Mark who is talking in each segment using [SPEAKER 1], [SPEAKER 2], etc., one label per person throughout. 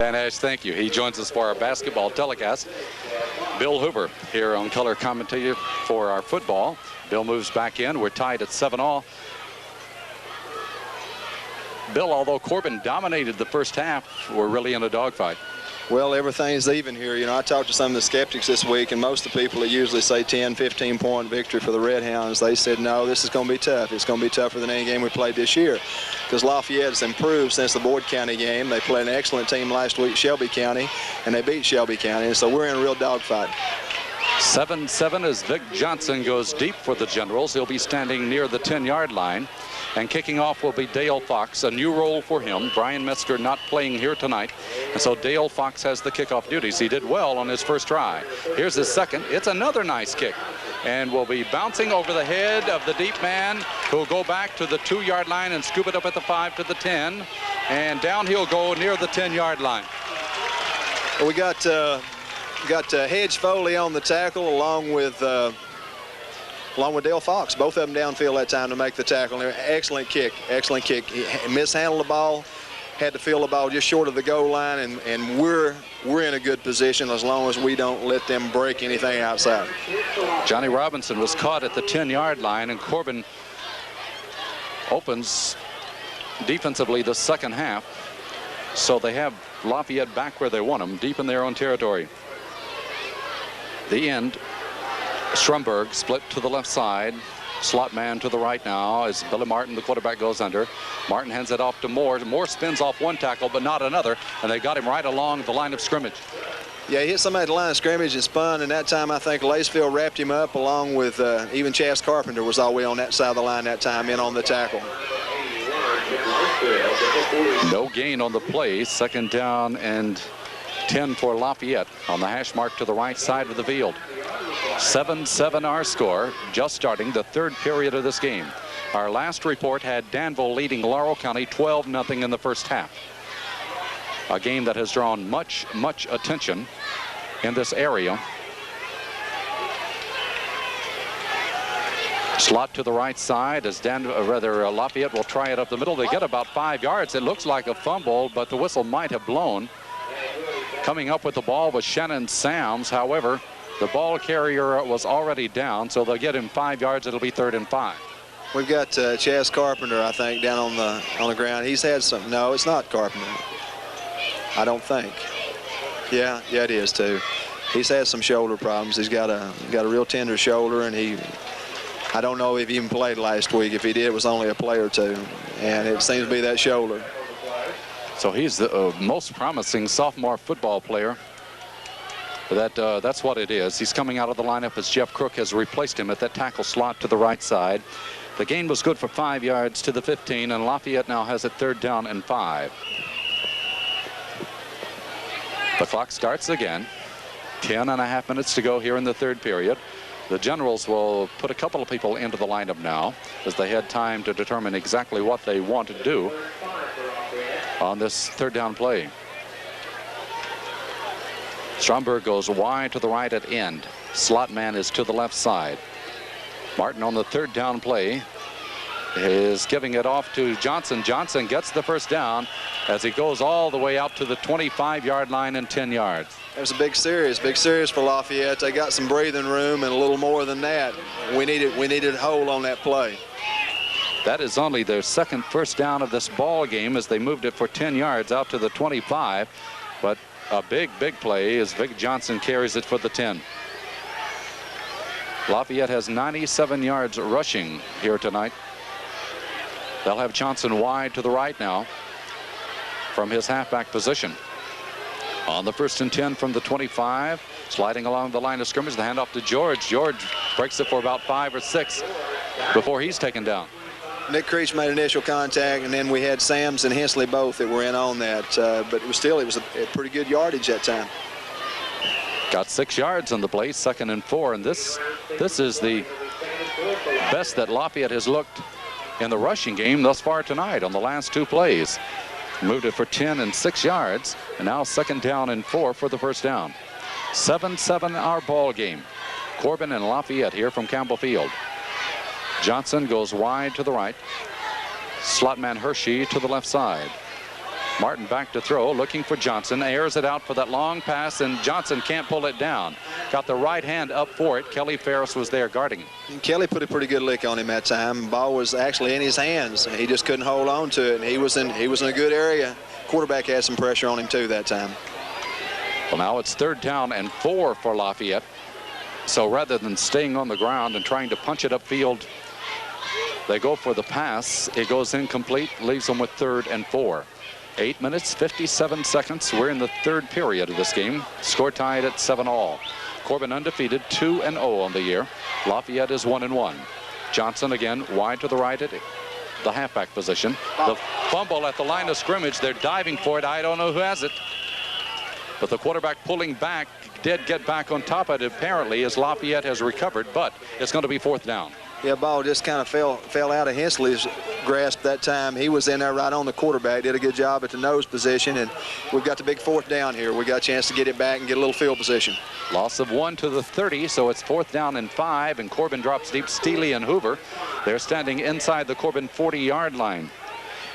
[SPEAKER 1] Dan Ash, thank you. He joins us for our basketball telecast. Bill Hoover here on color commentator for our football. Bill moves back in. We're tied at 7-all. Bill, although Corbin dominated the first half, we're really in a dogfight.
[SPEAKER 2] Well, everything's even here. You know, I talked to some of the skeptics this week, and most of the people that usually say 10, 15-point victory for the Red Hounds, they said, no, this is going to be tough. It's going to be tougher than any game we played this year, because Lafayette has improved since the Boyd County game. They played an excellent team last week, Shelby County, and they beat Shelby County, and so we're in a real dogfight.
[SPEAKER 1] 7-7 as Vic Johnson goes deep for the Generals. He'll be standing near the 10-yard line. And kicking off will be Dale Fox, a new role for him. Brian Metzger not playing here tonight. And so Dale Fox has the kickoff duties. He did well on his first try. Here's his second. It's another nice kick. And will be bouncing over the head of the deep man, who will go back to the 2-yard line and scoop it up at the 5 to the 10. And down he'll go near the 10-yard line.
[SPEAKER 2] Well, we got Hedge Foley on the tackle along with Dale Fox. Both of them downfield that time to make the tackle. Excellent kick, excellent kick. He mishandled the ball, had to field the ball just short of the goal line, and we're in a good position as long as we don't let them break anything outside.
[SPEAKER 1] Johnny Robinson was caught at the 10-yard line, and Corbin opens defensively the second half. So they have Lafayette back where they want them, deep in their own territory. The end. Stromberg split to the left side. Slot man to the right now as Billy Martin, the quarterback, goes under. Martin hands it off to Moore. Moore spins off one tackle, but not another, and they got him right along the line of scrimmage.
[SPEAKER 2] Yeah, he hit somebody at the line of scrimmage and spun, and that time I think Lacefield wrapped him up along with even Chas Carpenter was all the way on that side of the line that time in on the tackle.
[SPEAKER 1] No gain on the play. Second down and 10 for Lafayette on the hash mark to the right side of the field. 7-7 our score, just starting the third period of this game. Our last report had Danville leading Laurel County 12-0 in the first half. A game that has drawn much attention in this area. Slot to the right side as Lafayette will try it up the middle. They get about 5 yards. It looks like a fumble, but the whistle might have blown. Coming up with the ball was Shannon Sams. However, the ball carrier was already down, so they'll get him 5 yards. It'll be 3rd and 5.
[SPEAKER 2] We've got Chas Carpenter, I think, down on the ground. He's had some. No, it's not Carpenter. I don't think. Yeah, it is too. He's had some shoulder problems. He's got a real tender shoulder, and I don't know if he even played last week. If he did, it was only a play or two, and it seems to be that shoulder.
[SPEAKER 1] So he's the most promising sophomore football player. That's what it is. He's coming out of the lineup as Jeff Crook has replaced him at that tackle slot to the right side. The gain was good for 5 yards to the 15, and Lafayette now has it 3rd down and 5. The clock starts again. 10.5 minutes to go here in the third period. The Generals will put a couple of people into the lineup now as they had time to determine exactly what they want to do on this 3rd down play. Stromberg goes wide to the right at end. Slot man is to the left side. Martin on the 3rd down play is giving it off to Johnson. Johnson gets the first down as he goes all the way out to the 25-yard line and 10 yards.
[SPEAKER 2] It was a big series for Lafayette. They got some breathing room and a little more than that. We needed a hold on that play.
[SPEAKER 1] That is only their second first down of this ball game as they moved it for 10 yards out to the 25. But a big play as Vic Johnson carries it for the 10. Lafayette has 97 yards rushing here tonight. They'll have Johnson wide to the right now from his halfback position. On the 1st and 10 from the 25, sliding along the line of scrimmage, the handoff to George. George breaks it for about 5 or 6 before he's taken down.
[SPEAKER 2] Nick Creech made initial contact, and then we had Sams and Hensley both that were in on that. But it was a pretty good yardage that time.
[SPEAKER 1] Got 6 yards on the play, 2nd and 4, and this is the best that Lafayette has looked in the rushing game thus far tonight on the last 2 plays. Moved it for 10 and 6 yards, and now 2nd down and 4 for the first down. 7-7 our ball game. Corbin and Lafayette here from Campbell Field. Johnson goes wide to the right. Slot man Hershey to the left side. Martin back to throw, looking for Johnson, airs it out for that long pass, and Johnson can't pull it down. Got the right hand up for it. Kelly Ferris was there guarding him.
[SPEAKER 2] And Kelly put a pretty good lick on him that time. The ball was actually in his hands. He just couldn't hold on to it, and he was in a good area. Quarterback had some pressure on him too that time.
[SPEAKER 1] Well, now it's 3rd down and 4 for Lafayette. So rather than staying on the ground and trying to punch it upfield, they go for the pass. It goes incomplete, leaves them with 3rd and 4. 8 minutes, 57 seconds. We're in the 3rd period of this game. Score tied at 7-all. Corbin undefeated, 2-0 on the year. Lafayette is 1-1. Johnson again wide to the right at the halfback position. The fumble at the line of scrimmage. They're diving for it. I don't know who has it. But the quarterback pulling back did get back on top of it apparently as Lafayette has recovered, but it's going to be 4th down.
[SPEAKER 2] Yeah, ball just kind of fell out of Hensley's grasp that time. He was in there right on the quarterback, did a good job at the nose position, and we've got the big 4th down here. We got a chance to get it back and get a little field position.
[SPEAKER 1] Loss of 1 to the 30, so it's 4th down and 5, and Corbin drops deep. Steele and Hoover, they're standing inside the Corbin 40-yard line.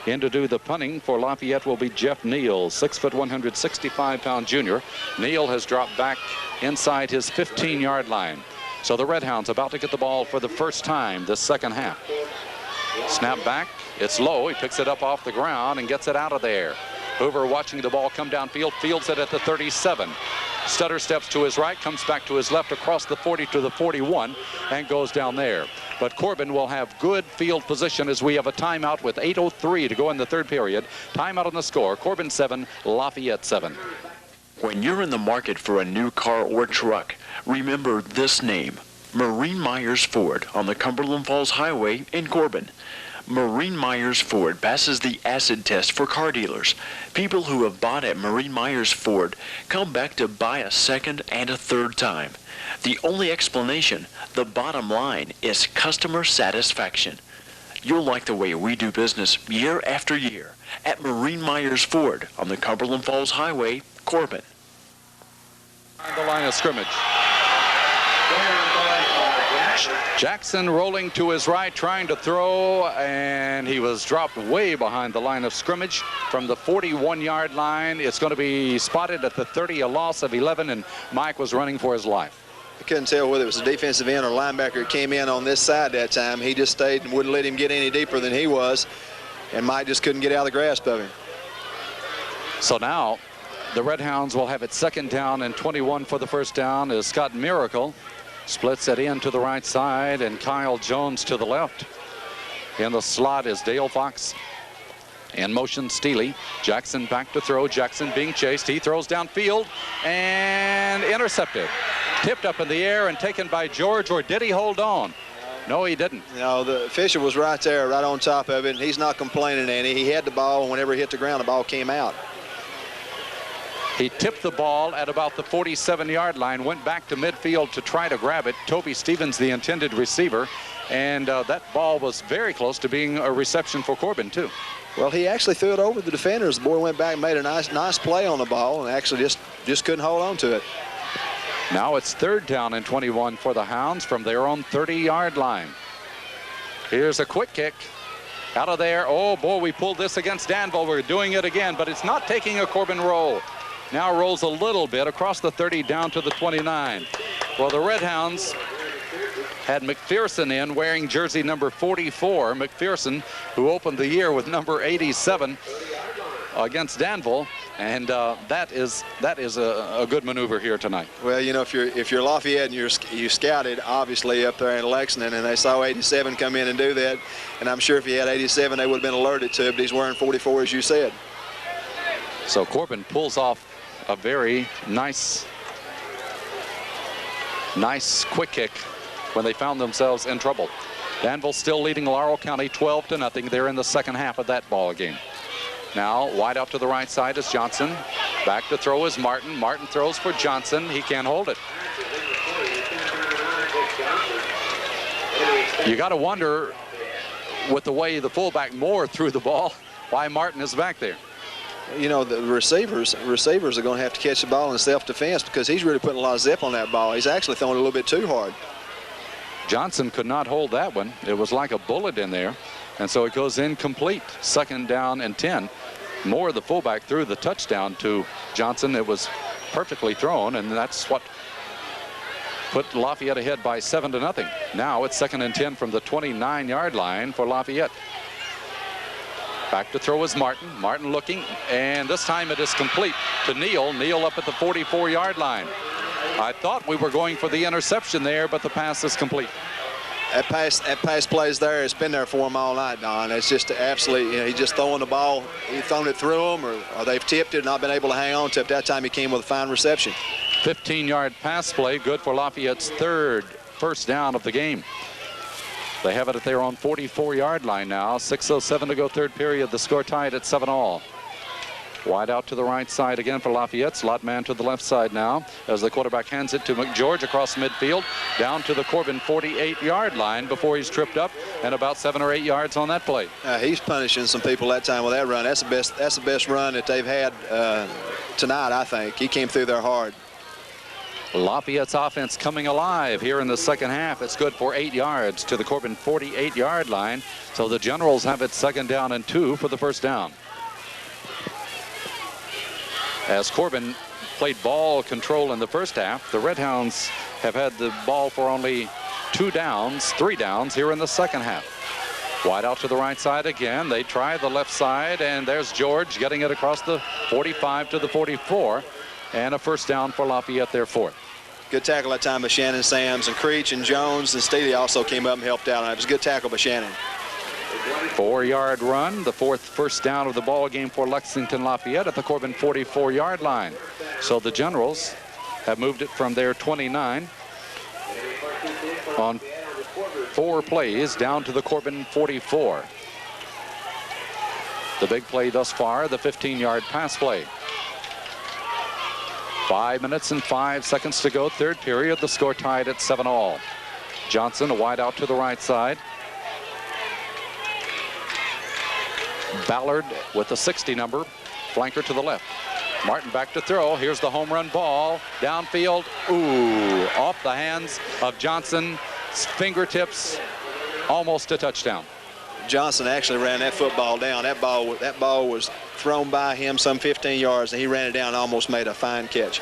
[SPEAKER 1] In to do the punting for Lafayette will be Jeff Neal, 6', 165-pound junior. Neal has dropped back inside his 15-yard line. So the Redhounds about to get the ball for the first time this second half. Snap back, it's low. He picks it up off the ground and gets it out of there. Hoover watching the ball come downfield, fields it at the 37. Stutter steps to his right, comes back to his left across the 40 to the 41 and goes down there. But Corbin will have good field position as we have a timeout with 8:03 to go in the 3rd period. Timeout on the score, Corbin 7, Lafayette 7.
[SPEAKER 3] When you're in the market for a new car or truck, remember this name, Marine Myers Ford on the Cumberland Falls Highway in Corbin. Marine Myers Ford passes the acid test for car dealers. People who have bought at Marine Myers Ford come back to buy a second and a 3rd time. The only explanation, the bottom line, is customer satisfaction. You'll like the way we do business year after year at Marine Myers Ford on the Cumberland Falls Highway, Corbin.
[SPEAKER 1] The line of scrimmage. Jackson rolling to his right, trying to throw, and he was dropped way behind the line of scrimmage from the 41-yard line. It's going to be spotted at the 30, a loss of 11, and Mike was running for his life.
[SPEAKER 2] I couldn't tell whether it was a defensive end or linebacker that came in on this side that time. He just stayed and wouldn't let him get any deeper than he was, and Mike just couldn't get out of the grasp of him.
[SPEAKER 1] So now the Redhounds will have it 2nd down and 21 for the first down as Scott Miracle splits it in to the right side and Kyle Jones to the left. In the slot is Dale Fox. In motion, Steele. Jackson back to throw. Jackson being chased. He throws downfield and intercepted. Tipped up in the air and taken by George, or did he hold on? No, he didn't.
[SPEAKER 2] No, the official was right there, right on top of it, and he's not complaining any. He had the ball, and whenever he hit the ground, the ball came out.
[SPEAKER 1] He tipped the ball at about the 47-yard line, went back to midfield to try to grab it. Toby Stevens, the intended receiver, and that ball was very close to being a reception for Corbin, too.
[SPEAKER 2] Well, he actually threw it over the defenders. The boy went back and made a nice play on the ball and actually just couldn't hold on to it.
[SPEAKER 1] Now it's 3rd down and 21 for the Hounds from their own 30-yard line. Here's a quick kick. Out of there. Oh, boy, we pulled this against Danville. We're doing it again, but it's not taking a Corbin roll. Now rolls a little bit across the 30 down to the 29. Well, the Redhounds had McPherson in wearing jersey number 44. McPherson, who opened the year with number 87 against Danville, and that is a good maneuver here tonight.
[SPEAKER 2] Well, you know, if you're Lafayette and you scouted obviously up there in Lexington, and they saw 87 come in and do that, and I'm sure if he had 87 they would have been alerted to it, but he's wearing 44 as you said.
[SPEAKER 1] So Corbin pulls off a very nice quick kick when they found themselves in trouble. Danville still leading Laurel County 12-0. They're in the second half of that ball game. Now wide out to the right side is Johnson. Back to throw is Martin. Martin throws for Johnson. He can't hold it. You got to wonder, with the way the fullback Moore threw the ball, why Martin is back there.
[SPEAKER 2] You know, the receivers are going to have to catch the ball in self-defense because he's really putting a lot of zip on that ball. He's actually throwing it a little bit too hard.
[SPEAKER 1] Johnson could not hold that one. It was like a bullet in there. And so it goes incomplete. 2nd down and 10. Moore, the fullback, threw the touchdown to Johnson. It was perfectly thrown, and that's what put Lafayette ahead by 7-0. Now it's 2nd and 10 from the 29-yard line for Lafayette. Back to throw is Martin. Martin looking, and this time it is complete to Neal. Neal up at the 44-yard line. I thought we were going for the interception there, but the pass is complete.
[SPEAKER 2] That pass plays there. It's been there for him all night, Don. It's just absolutely, he's just throwing the ball. He's thrown it through him, or they've tipped it, not been able to hang on to it. That time he came with a fine reception.
[SPEAKER 1] 15-yard pass play, good for Lafayette's 3rd first down of the game. They have it at their own 44-yard line now. 6:07 to go, 3rd period. The score tied at 7-all. Wide out to the right side again for Lafayette. Slot man to the left side now as the quarterback hands it to McGeorge across midfield down to the Corbin 48-yard line before he's tripped up, and about 7 or 8 yards on that play.
[SPEAKER 2] He's punishing some people that time with that run. That's the best run that they've had tonight, I think. He came through there hard.
[SPEAKER 1] Lafayette's offense coming alive here in the second half. It's good for 8 yards to the Corbin 48-yard line. So the Generals have it 2nd down and 2 for the first down. As Corbin played ball control in the first half, the Redhounds have had the ball for only 3 downs here in the second half. Wide out to the right side again. They try the left side, and there's George getting it across the 45 to the 44, and a first down for Lafayette, their 4th.
[SPEAKER 2] Good tackle that time by Shannon Sams, and Creech and Jones and Steele also came up and helped out. It was a good tackle by Shannon.
[SPEAKER 1] 4-yard run, the 4th first down of the ball game for Lexington Lafayette at the Corbin 44-yard line. So the Generals have moved it from their 29 on 4 plays down to the Corbin 44. The big play thus far, the 15-yard pass play. 5 minutes and 5 seconds to go, 3rd period. The score tied at 7-all. Johnson, a wide out to the right side. Ballard with the 60 number, flanker to the left. Martin back to throw. Here's the home run ball downfield. Ooh, off the hands of Johnson. Fingertips, almost a touchdown.
[SPEAKER 2] Johnson actually ran that football down. That ball was thrown by him some 15 yards, and he ran it down and almost made a fine catch.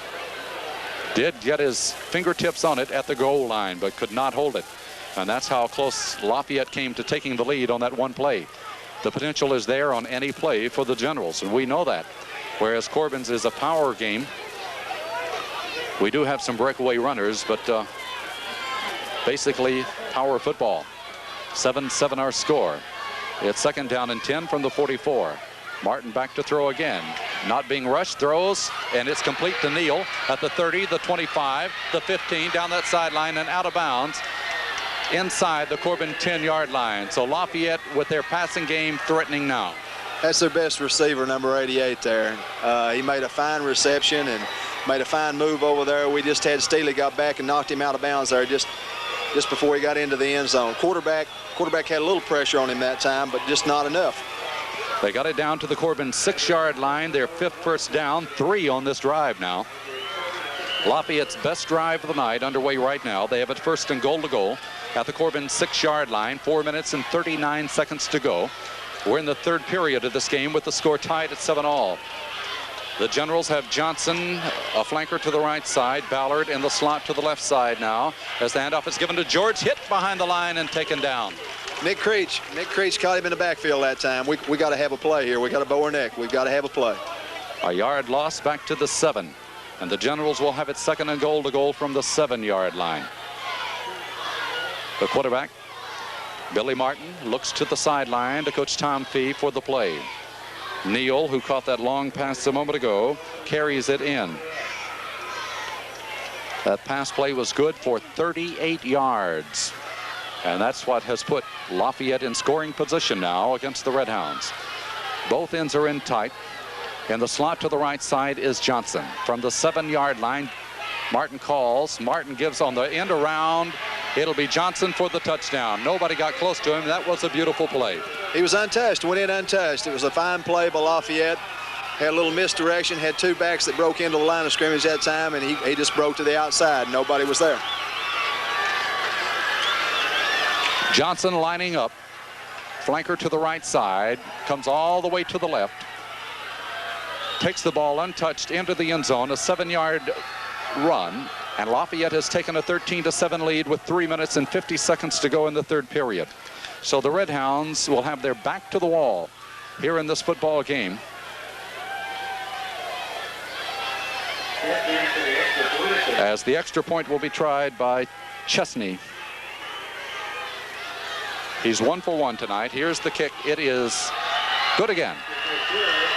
[SPEAKER 1] Did get his fingertips on it at the goal line, but could not hold it. And that's how close Lafayette came to taking the lead on that one play. The potential is there on any play for the Generals, and we know that. Whereas Corbin's is a power game. We do have some breakaway runners, but basically power football. 7-7 our score. It's 2nd down and 10 from the 44. Martin back to throw again. Not being rushed, throws, and it's complete to Neal at the 30, the 25, the 15, down that sideline and out of bounds inside the Corbin 10-yard line. So Lafayette with their passing game threatening now.
[SPEAKER 2] That's their best receiver, number 88 there. He made a fine reception and made a fine move over there. We just had Steele got back and knocked him out of bounds there just before he got into the end zone. Quarterback had a little pressure on him that time, but just not enough.
[SPEAKER 1] They got it down to the Corbin 6-yard line, their 5th first down, 3 on this drive now. Lafayette's best drive of the night underway right now. They have it 1st and goal to go at the Corbin 6-yard line. 4 minutes and 39 seconds to go. We're in the 3rd period of this game with the score tied at 7-all. The Generals have Johnson, a flanker to the right side, Ballard in the slot to the left side now as the handoff is given to George, hit behind the line and taken down.
[SPEAKER 2] Nick Creech caught him in the backfield that time. We got to have a play here. We got to bow our neck. We've got to have a play.
[SPEAKER 1] A yard loss back to the 7, and the Generals will have it 2nd and goal to goal from the 7-yard line. The quarterback, Billy Martin, looks to the sideline to Coach Tom Fee for the play. Neal, who caught that long pass a moment ago, carries it in. That pass play was good for 38 yards. And that's what has put Lafayette in scoring position now against the Redhounds. Both ends are in tight. In the slot to the right side is Johnson. From the 7-yard line, Martin calls. Martin gives on the end around. It'll be Johnson for the touchdown. Nobody got close to him. That was a beautiful play.
[SPEAKER 2] He was untouched, went in untouched. It was a fine play by Lafayette. Had a little misdirection, had 2 backs that broke into the line of scrimmage that time, and he just broke to the outside. Nobody was there.
[SPEAKER 1] Johnson lining up. Flanker to the right side. Comes all the way to the left. takes the ball untouched into the end zone, a 7-yard run, and Lafayette has taken a 13-7 lead with 3 minutes and 50 seconds to go in the third period. So the Red Hounds will have their back to the wall here in this football game. As the extra point will be tried by Chesney. He's 1 for 1 tonight. Here's the kick. It is good again.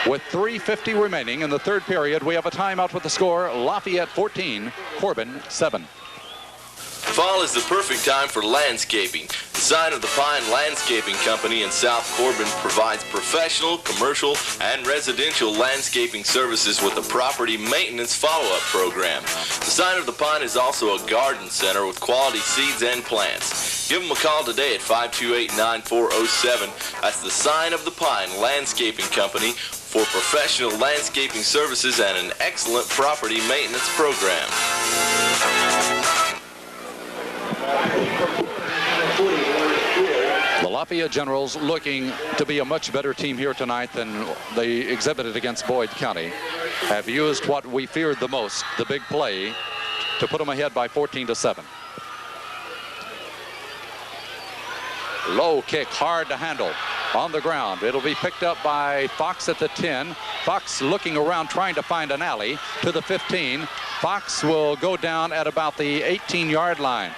[SPEAKER 1] With 3:50 remaining in the third period, we have a timeout with the score: Lafayette 14, Corbin 7.
[SPEAKER 4] Fall is the perfect time for landscaping. The Sign of the Pine Landscaping Company in South Corbin provides professional, commercial, and residential landscaping services with a property maintenance follow-up program. The Sign of the Pine is also a garden center with quality seeds and plants. Give them a call today at 528-9407. That's the Sign of the Pine Landscaping Company for professional landscaping services and an excellent property maintenance program.
[SPEAKER 1] The Lafayette Generals looking to be a much better team here tonight than they exhibited against Boyd County. Have used what we feared the most, the big play, to put them ahead by 14-7. Low kick, hard to handle on the ground. It'll be picked up by Fox at the 10. Fox looking around trying to find an alley to the 15. Fox will go down at about the 18-yard line.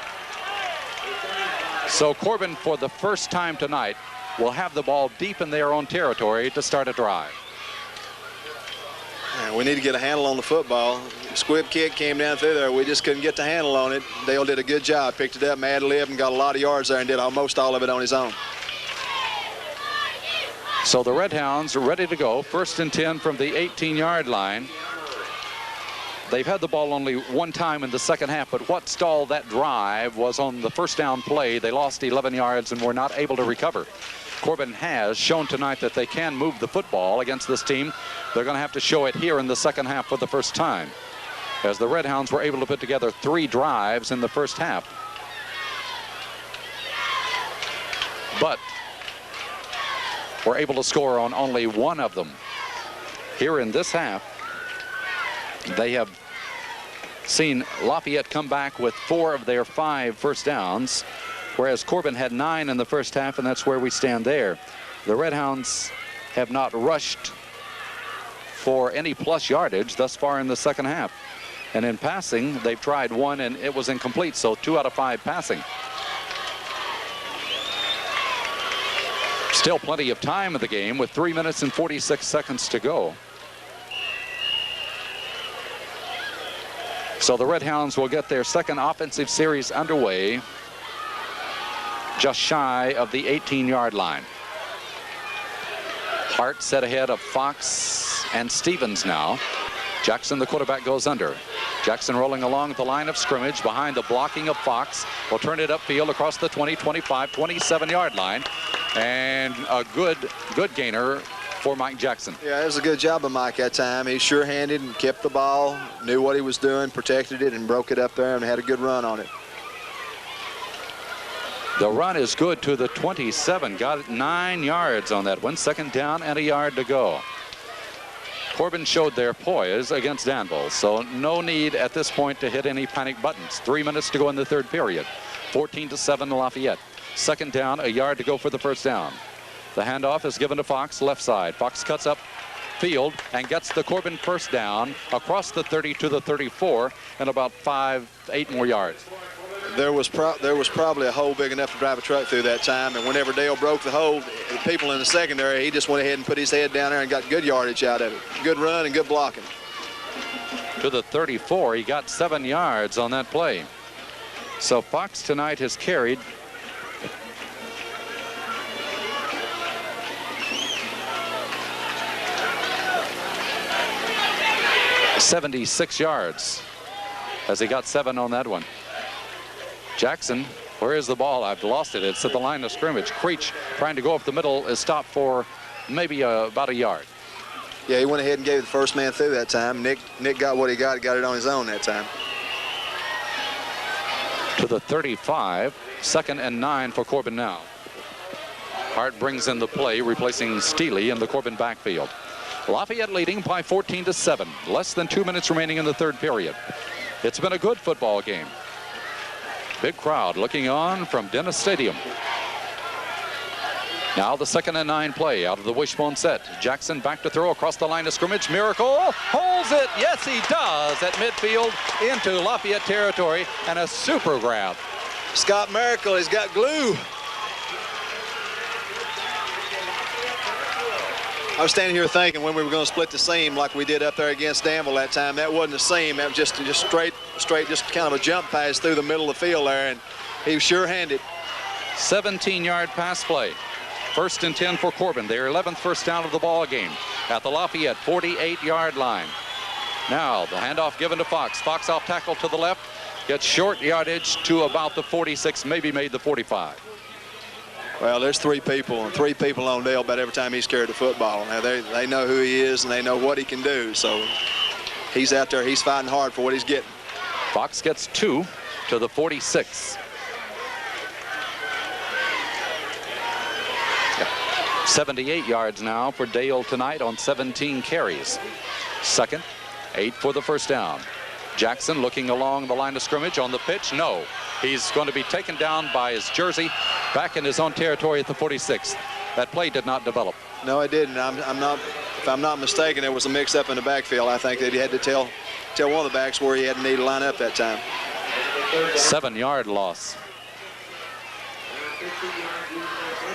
[SPEAKER 1] So Corbin, for the first time tonight, will have the ball deep in their own territory to start a drive.
[SPEAKER 2] Yeah, we need to get a handle on the football. Squib kick came down through there. We just couldn't get the handle on it. Dale did a good job. Picked it up, ad-lib, and got a lot of yards there and did almost all of it on his own.
[SPEAKER 1] So the Red Hounds are ready to go. 1st and 10 from the 18-yard line. They've had the ball only one time in the second half, but what stalled that drive was on the first down play. They lost 11 yards and were not able to recover. Corbin has shown tonight that they can move the football against this team. They're going to have to show it here in the second half for the first time, as the Red Hounds were able to put together 3 drives in the first half. But were able to score on only one of them. Here in this half, they have seen Lafayette come back with 4 of their 5 first downs, whereas Corbin had 9 in the first half, and that's where we stand there. The Red Hounds have not rushed for any plus yardage thus far in the second half. And in passing, they've tried 1 and it was incomplete, so 2 out of 5 passing. Still plenty of time in the game with 3 minutes and 46 seconds to go. So the Red Hounds will get their second offensive series underway just shy of the 18-yard line. Hart set ahead of Fox and Stevens now. Jackson, the quarterback, goes under. Jackson rolling along the line of scrimmage behind the blocking of Fox. Will turn it upfield across the 20, 25, 27-yard line. And a good gainer for Mike Jackson.
[SPEAKER 2] Yeah, it was a good job of Mike that time. He's sure-handed and kept the ball, knew what he was doing, protected it, and broke it up there and had a good run on it.
[SPEAKER 1] The run is good to the 27. Got 9 yards on that one. 2nd down and a yard to go. Corbin showed their poise against Danville, so no need at this point to hit any panic buttons. 3 minutes to go in the third period. 14-7 Lafayette. 2nd down, a yard to go for the first down. The handoff is given to Fox, left side. Fox cuts up field and gets the Corbin first down across the 30 to the 34 and about 8 more yards.
[SPEAKER 2] There was probably a hole big enough to drive a truck through that time, and whenever Dale broke the hole, the people in the secondary, he just went ahead and put his head down there and got good yardage out of it. Good run and good blocking.
[SPEAKER 1] To the 34, he got 7 yards on that play. So Fox tonight has carried 76 yards as he got 7 on that one. Jackson, where is the ball? I've lost it. It's at the line of scrimmage. Creech trying to go up the middle is stopped for maybe about a yard.
[SPEAKER 2] Yeah, he went ahead and gave the first man through that time. Nick got what he got it on his own that time.
[SPEAKER 1] To the 35, 2nd and 9 for Corbin now. Hart brings in the play, replacing Steele in the Corbin backfield. Lafayette leading by 14-7. Less than 2 minutes remaining in the third period. It's been a good football game. Big crowd looking on from Dennis Stadium. Now the 2nd and 9 play out of the wishbone set. Jackson back to throw across the line of scrimmage. Miracle holds it. Yes, he does at midfield into Lafayette territory, and a super grab.
[SPEAKER 2] Scott Miracle, he's got glue. I was standing here thinking when we were going to split the seam like we did up there against Danville that time, that wasn't a seam. That was just straight, just kind of a jump pass through the middle of the field there, and he was sure-handed.
[SPEAKER 1] 17-yard pass play. 1st and 10 for Corbin. Their 11th first down of the ball game at the Lafayette 48-yard line. Now the handoff given to Fox. Fox off tackle to the left. Gets short yardage to about the 46, maybe made the 45.
[SPEAKER 2] Well, there's three people on Dale about every time he's carried the football. Now they know who he is and they know what he can do. So he's out there, he's fighting hard for what he's getting.
[SPEAKER 1] Fox gets 2 to the 46. 78 yards now for Dale tonight on 17 carries. 2nd, 8 for the first down. Jackson looking along the line of scrimmage on the pitch. No, he's going to be taken down by his jersey back in his own territory at the 46. That play did not develop.
[SPEAKER 2] No, it didn't. If I'm not mistaken, there was a mix-up in the backfield. I think that he had to tell one of the backs where he had to need to line up that time.
[SPEAKER 1] 7-yard loss.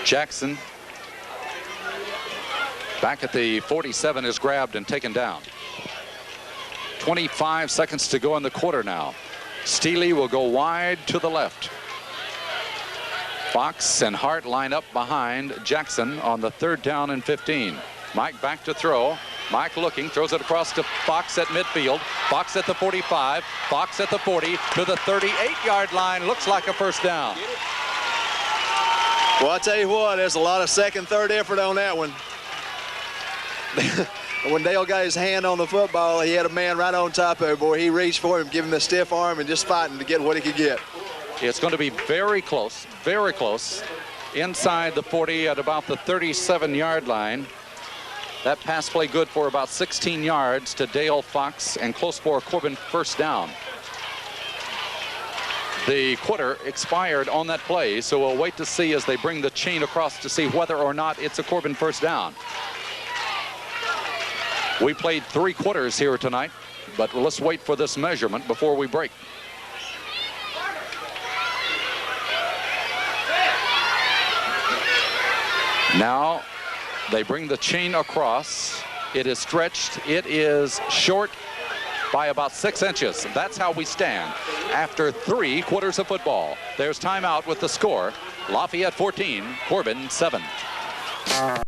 [SPEAKER 1] Jackson back at the 47 is grabbed and taken down. 25 seconds to go in the quarter now. Steely will go wide to the left. Fox and Hart line up behind Jackson on the 3rd down and 15. Mike back to throw. Mike looking, throws it across to Fox at midfield. Fox at the 45, Fox at the 40 to the 38-yard line. Looks like a first down.
[SPEAKER 2] Well, I tell you what, there's a lot of second, third effort on that one. When Dale got his hand on the football, he had a man right on top of him. Boy, he reached for him, giving him the stiff arm and just fighting to get what he could get.
[SPEAKER 1] It's going to be very close, inside the 40 at about the 37-yard line. That pass play good for about 16 yards to Dale Fox and close for a Corbin first down. The quarter expired on that play, so we'll wait to see as they bring the chain across to see whether or not it's a Corbin first down. We played 3 quarters here tonight, but let's wait for this measurement before we break. Now they bring the chain across. It is stretched. It is short by about 6 inches. That's how we stand after 3 quarters of football. There's timeout with the score. Lafayette 14, Corbin 7.